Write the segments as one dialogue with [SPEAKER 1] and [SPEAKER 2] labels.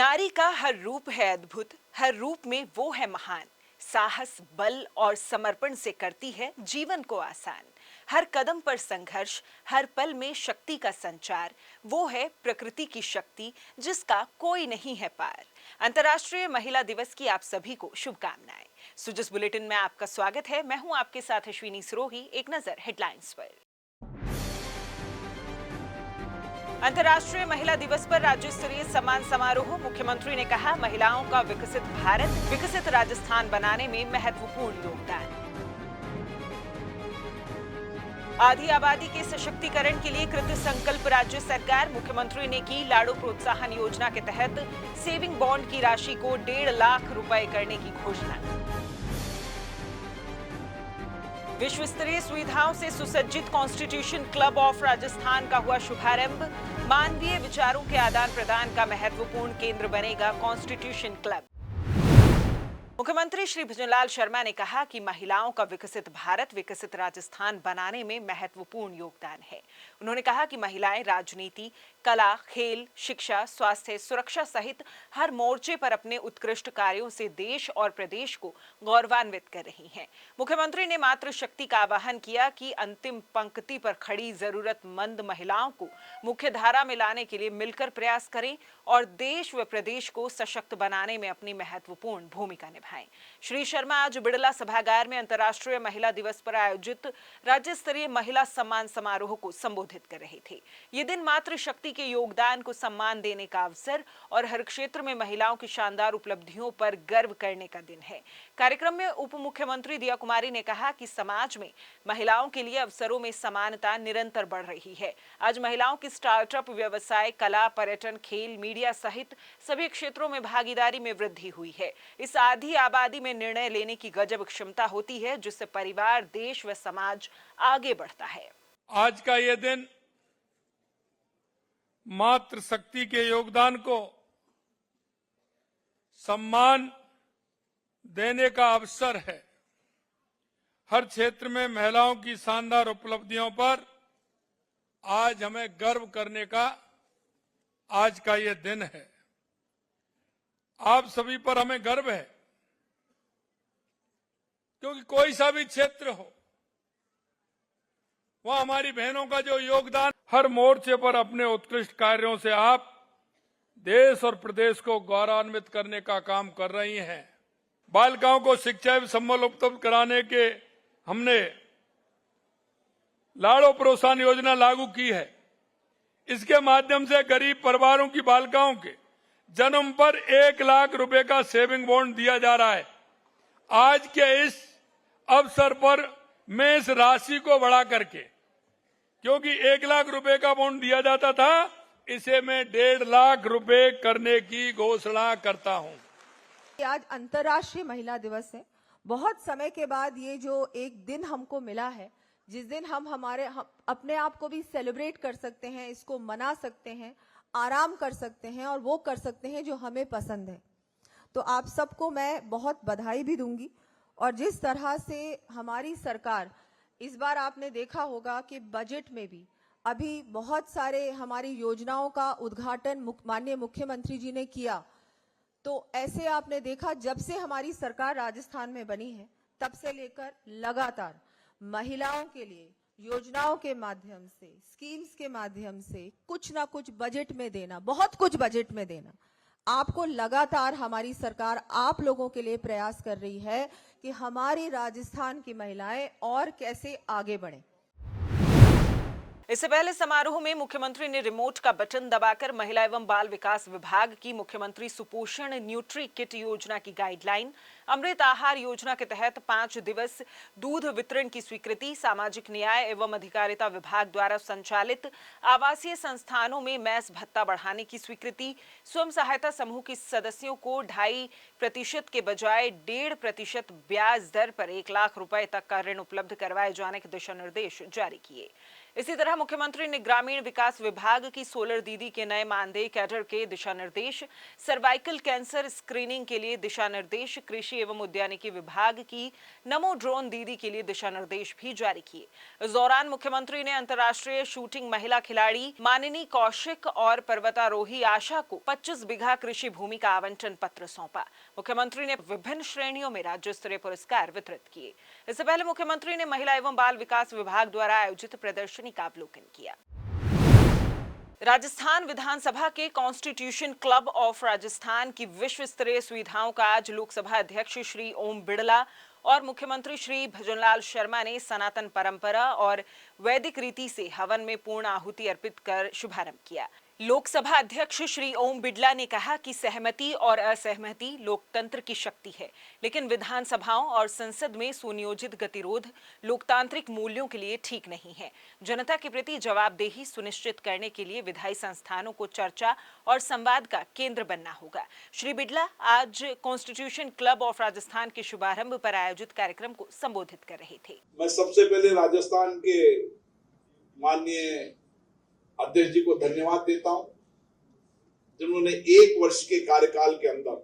[SPEAKER 1] नारी का हर रूप है अद्भुत, हर रूप में वो है महान। साहस, बल और समर्पण से करती है जीवन को आसान। हर कदम पर संघर्ष, हर पल में शक्ति का संचार। वो है प्रकृति की शक्ति जिसका कोई नहीं है पार। अंतर्राष्ट्रीय महिला दिवस की आप सभी को शुभकामनाएं। सुजस बुलेटिन में आपका स्वागत है। मैं हूं आपके साथ अश्विनी सिरोही। एक नजर हेडलाइंस पर। अंतर्राष्ट्रीय महिला दिवस पर राज्य स्तरीय सम्मान समारोह। मुख्यमंत्री ने कहा, महिलाओं का विकसित भारत, विकसित राजस्थान बनाने में महत्वपूर्ण योगदान। आधी आबादी के सशक्तिकरण के लिए कृत संकल्प राज्य सरकार। मुख्यमंत्री ने की लाड़ो प्रोत्साहन योजना के तहत सेविंग बॉन्ड की राशि को 1.5 लाख रुपए करने की घोषणा। विश्व स्तरीय सुविधाओं से सुसज्जित कॉन्स्टिट्यूशन क्लब ऑफ राजस्थान का हुआ शुभारंभ। मानवीय विचारों के आदान प्रदान का महत्वपूर्ण केंद्र बनेगा कॉन्स्टिट्यूशन क्लब। मुख्यमंत्री श्री भजनलाल शर्मा ने कहा कि महिलाओं का विकसित भारत, विकसित राजस्थान बनाने में महत्वपूर्ण योगदान है। उन्होंने कहा कि महिलाएं राजनीति, कला, खेल, शिक्षा, स्वास्थ्य, सुरक्षा सहित हर मोर्चे पर अपने उत्कृष्ट कार्यों से देश और प्रदेश को गौरवान्वित कर रही हैं। मुख्यमंत्री ने मातृशक्ति का आह्वान किया कि अंतिम पंक्ति पर खड़ी जरूरतमंद महिलाओं को मुख्य धारा में लाने के लिए मिलकर प्रयास करें और देश व प्रदेश को सशक्त बनाने में अपनी महत्वपूर्ण भूमिका निभाएं। श्री शर्मा आज बिड़ला सभागार में अंतर्राष्ट्रीय महिला दिवस पर आयोजित राज्य स्तरीय महिला सम्मान समारोह को संबोधित कर रहे थे। ये दिन मातृशक्ति के योगदान को सम्मान देने का अवसर और हर क्षेत्र में महिलाओं की शानदार उपलब्धियों पर गर्व करने का दिन है। कार्यक्रम में उप मुख्यमंत्री दिया कुमारी ने कहा कि समाज में महिलाओं के लिए अवसरों में समानता निरंतर बढ़ रही है। आज महिलाओं की स्टार्टअप, व्यवसाय, कला, पर्यटन, खेल, मीडिया सहित सभी क्षेत्रों में भागीदारी में वृद्धि हुई है। इस आधी आबादी में निर्णय लेने की गजब क्षमता होती है, जिससे परिवार, देश व समाज आगे बढ़ता है।
[SPEAKER 2] आज का ये दिन मातृशक्ति के योगदान को सम्मान देने का अवसर है। हर क्षेत्र में महिलाओं की शानदार उपलब्धियों पर आज हमें गर्व करने का आज का ये दिन है। आप सभी पर हमें गर्व है, क्योंकि कोई सा भी क्षेत्र हो, वह हमारी बहनों का जो योगदान, हर मोर्चे पर अपने उत्कृष्ट कार्यों से आप देश और प्रदेश को गौरवान्वित करने का काम कर रही हैं। बालिकाओं को शिक्षा एवं संबल उपलब्ध कराने के हमने लाड़ो प्रोत्साहन योजना लागू की है। इसके माध्यम से गरीब परिवारों की बालिकाओं के जन्म पर 1 लाख रुपए का सेविंग बॉन्ड दिया जा रहा है। आज के इस अवसर पर मैं इस राशि को बढ़ा करके, क्योंकि 1 लाख रुपए का बॉन्ड दिया जाता था, इसे मैं 1.5 लाख रुपए करने की घोषणा करता हूं।
[SPEAKER 3] आज अंतर्राष्ट्रीय महिला दिवस है। बहुत समय के बाद ये जो एक दिन हमको मिला है, जिस दिन हम अपने आप को भी सेलिब्रेट कर सकते हैं, इसको मना सकते हैं, आराम कर सकते हैं और वो कर सकते हैं जो हमें पसंद है। तो आप सबको मैं बहुत बधाई भी दूंगी। और जिस तरह से हमारी सरकार, इस बार आपने देखा होगा कि बजट में भी अभी बहुत सारे हमारी योजनाओं का उद्घाटन माननीय मुख्यमंत्री जी ने किया। तो ऐसे आपने देखा, जब से हमारी सरकार राजस्थान में बनी है, तब से लेकर लगातार महिलाओं के लिए योजनाओं के माध्यम से, स्कीम्स के माध्यम से कुछ ना कुछ बजट में देना, बहुत कुछ बजट में देना, आपको लगातार हमारी सरकार आप लोगों के लिए प्रयास कर रही है कि हमारी राजस्थान की महिलाएं और कैसे आगे बढ़ें।
[SPEAKER 1] इससे पहले समारोह में मुख्यमंत्री ने रिमोट का बटन दबाकर महिला एवं बाल विकास विभाग की मुख्यमंत्री सुपोषण न्यूट्री किट योजना की गाइडलाइन, अमृत आहार योजना के तहत 5 दिवस दूध वितरण की स्वीकृति, सामाजिक न्याय एवं अधिकारिता विभाग द्वारा संचालित आवासीय संस्थानों में मैस भत्ता बढ़ाने की स्वीकृति, स्वयं सहायता समूह के सदस्यों को 2.5% के बजाय 1.5% ब्याज दर पर 1 लाख रुपए तक का ऋण उपलब्ध करवाए जाने के दिशा निर्देश जारी किए। इसी तरह मुख्यमंत्री ने ग्रामीण विकास विभाग की सोलर दीदी के नए मानदेय कैडर के दिशा निर्देश, सर्वाइकल कैंसर स्क्रीनिंग के लिए दिशा निर्देश, कृषि एवं उद्यानिकी विभाग की नमो ड्रोन दीदी के लिए दिशा निर्देश भी जारी किए। इस दौरान मुख्यमंत्री ने अंतर्राष्ट्रीय शूटिंग महिला खिलाड़ी मानिनी कौशिक और पर्वतारोही आशा को 25 बीघा कृषि भूमि का आवंटन पत्र सौंपा। मुख्यमंत्री ने विभिन्न श्रेणियों में राज्य स्तरीय पुरस्कार वितरित किए। इससे पहले मुख्यमंत्री ने महिला एवं बाल विकास विभाग द्वारा आयोजित प्रदर्शनी का अवलोकन किया। राजस्थान विधानसभा के कॉन्स्टिट्यूशन क्लब ऑफ राजस्थान की विश्व स्तरीय सुविधाओं का आज लोकसभा अध्यक्ष श्री ओम बिड़ला और मुख्यमंत्री श्री भजनलाल शर्मा ने सनातन परंपरा और वैदिक रीति से हवन में पूर्ण आहुति अर्पित कर शुभारंभ किया। लोकसभा अध्यक्ष श्री ओम बिड़ला ने कहा कि सहमति और असहमति लोकतंत्र की शक्ति है, लेकिन विधानसभाओं और संसद में सुनियोजित गतिरोध लोकतांत्रिक मूल्यों के लिए ठीक नहीं है। जनता के प्रति जवाबदेही सुनिश्चित करने के लिए विधायी संस्थानों को चर्चा और संवाद का केंद्र बनना होगा। श्री बिड़ला आज कॉन्स्टिट्यूशन क्लब ऑफ राजस्थान के शुभारंभ पर आयोजित कार्यक्रम को संबोधित कर रहे थे।
[SPEAKER 4] मैं सबसे पहले राजस्थान के माननीय अध्यक्ष जी को धन्यवाद देता हूं, जिन्होंने 1 वर्ष के कार्यकाल के अंदर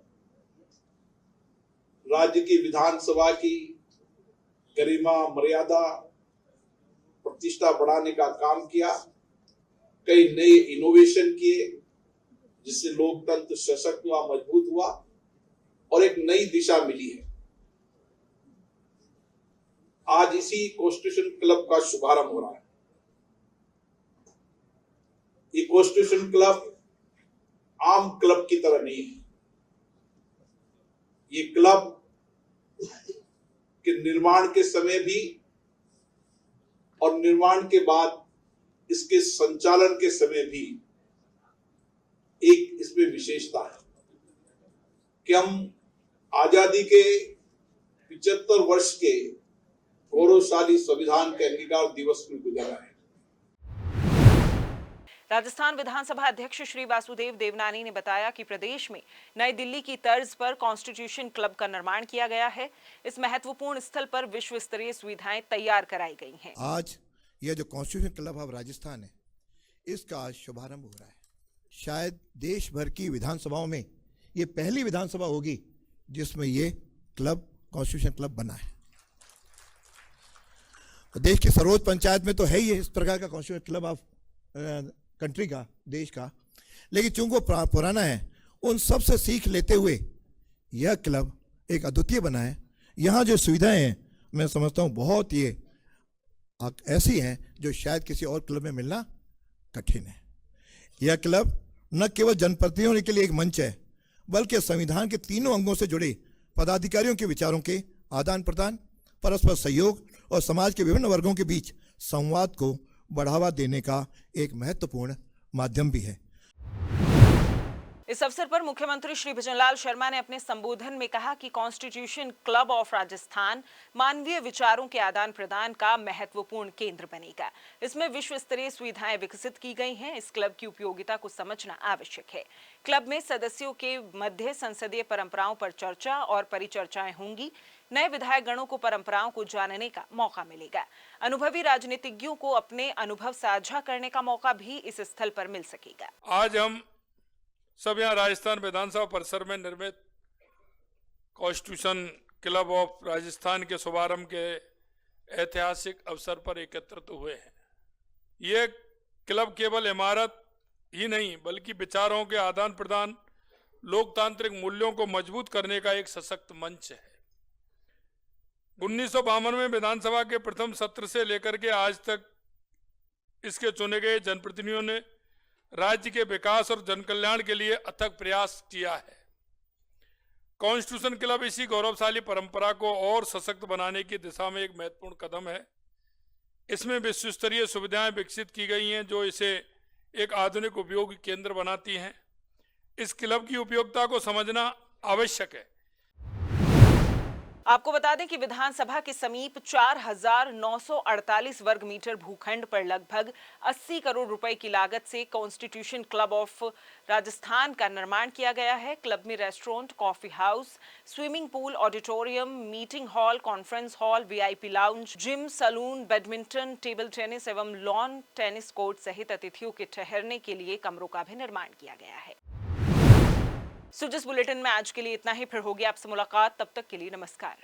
[SPEAKER 4] राज्य की विधानसभा की गरिमा, मर्यादा, प्रतिष्ठा बढ़ाने का काम किया। कई नए इनोवेशन किए, जिससे लोकतंत्र सशक्त हुआ, मजबूत हुआ और एक नई दिशा मिली है। आज इसी कॉन्स्टिट्यूशन क्लब का शुभारंभ हो रहा है। ये कॉन्स्टिट्यूशन क्लब आम क्लब की तरह नहीं है। ये क्लब के निर्माण के समय भी और निर्माण के बाद इसके संचालन के समय भी एक इसमें विशेषता है कि हम आजादी के 75 वर्ष के गौरवशाली संविधान के अंगीकार दिवस में गुजर रहे हैं।
[SPEAKER 1] राजस्थान विधानसभा अध्यक्ष श्री वासुदेव देवनानी ने बताया कि प्रदेश में नई दिल्ली की तर्ज पर कॉन्स्टिट्यूशन क्लब का निर्माण किया गया है। इस महत्वपूर्ण स्थल पर विश्व स्तरीय सुविधाएं तैयार कराई गई हैं।
[SPEAKER 5] आज यह जो कॉन्स्टिट्यूशन क्लब ऑफ राजस्थान है, इसका आज शुभारंभ हो रहा है। शायद देश भर की विधानसभाओं में ये पहली विधानसभा होगी जिसमें ये क्लब, कॉन्स्टिट्यूशन क्लब बना है। देश की सर्वोच्च पंचायत में तो है ही है इस प्रकार का कॉन्स्टिट्यूशन क्लब ऑफ कंट्री का, देश का, लेकिन चूंकि वो पुराना है, उन सब से सीख लेते हुए यह क्लब एक अद्वितीय बना है। यहाँ जो सुविधाएं हैं, मैं समझता हूँ बहुत ये ऐसी हैं जो शायद किसी और क्लब में मिलना कठिन है। यह क्लब न केवल जनप्रतिनिधियों के लिए एक मंच है, बल्कि संविधान के तीनों अंगों से जुड़े पदाधिकारियों के विचारों के आदान प्रदान, परस्पर सहयोग और समाज के विभिन्न वर्गों के बीच संवाद को बढ़ावा देने का एक महत्वपूर्ण माध्यम भी है।
[SPEAKER 1] इस अवसर पर मुख्यमंत्री श्री भजनलाल शर्मा ने अपने संबोधन में कहा कि कॉन्स्टिट्यूशन क्लब ऑफ राजस्थान मानवीय विचारों के आदान प्रदान का महत्वपूर्ण केंद्र बनेगा। इसमें विश्व स्तरीय सुविधाएं विकसित की गई हैं। इस क्लब की उपयोगिता को समझना आवश्यक है। क्लब में सदस्यों के मध्य संसदीय परंपराओं पर चर्चा और परिचर्चाएं होंगी। नए विधायक गणों को परंपराओं को जानने का मौका मिलेगा। अनुभवी राजनीतिज्ञों को अपने अनुभव साझा करने का मौका भी इस स्थल पर मिल सकेगा।
[SPEAKER 2] आज हम सब यहाँ राजस्थान विधानसभा परिसर में निर्मित कॉन्स्टिट्यूशन क्लब ऑफ राजस्थान के शुभारंभ के ऐतिहासिक अवसर पर एकत्रित हुए हैं। ये क्लब केवल इमारत ही नहीं, बल्कि विचारों के आदान प्रदान, लोकतांत्रिक मूल्यों को मजबूत करने का एक सशक्त मंच है। 1952 में विधानसभा के प्रथम सत्र से लेकर के आज तक इसके चुने गए जनप्रतिनिधियों ने राज्य के विकास और जनकल्याण के लिए अथक प्रयास किया है। कॉन्स्टिट्यूशन क्लब इसी गौरवशाली परंपरा को और सशक्त बनाने की दिशा में एक महत्वपूर्ण कदम है। इसमें विश्व स्तरीय सुविधाएं विकसित की गई हैं जो इसे एक आधुनिक उपयोगी केंद्र बनाती हैं। इस क्लब की उपयोगिता को समझना आवश्यक है।
[SPEAKER 1] आपको बता दें कि विधानसभा के समीप 4,948 वर्ग मीटर भूखंड पर लगभग 80 करोड़ रुपए की लागत से कॉन्स्टिट्यूशन क्लब ऑफ राजस्थान का निर्माण किया गया है। क्लब में restaurant, coffee house, swimming pool, auditorium, meeting hall, conference hall, VIP lounge, gym, salon, badminton, table tennis एवं लॉन टेनिस कोर्ट सहित अतिथियों के ठहरने के लिए कमरों का भी निर्माण किया गया है। जिस बुलेटिन में आज के लिए इतना ही। फिर होगी आपसे मुलाकात, तब तक के लिए नमस्कार।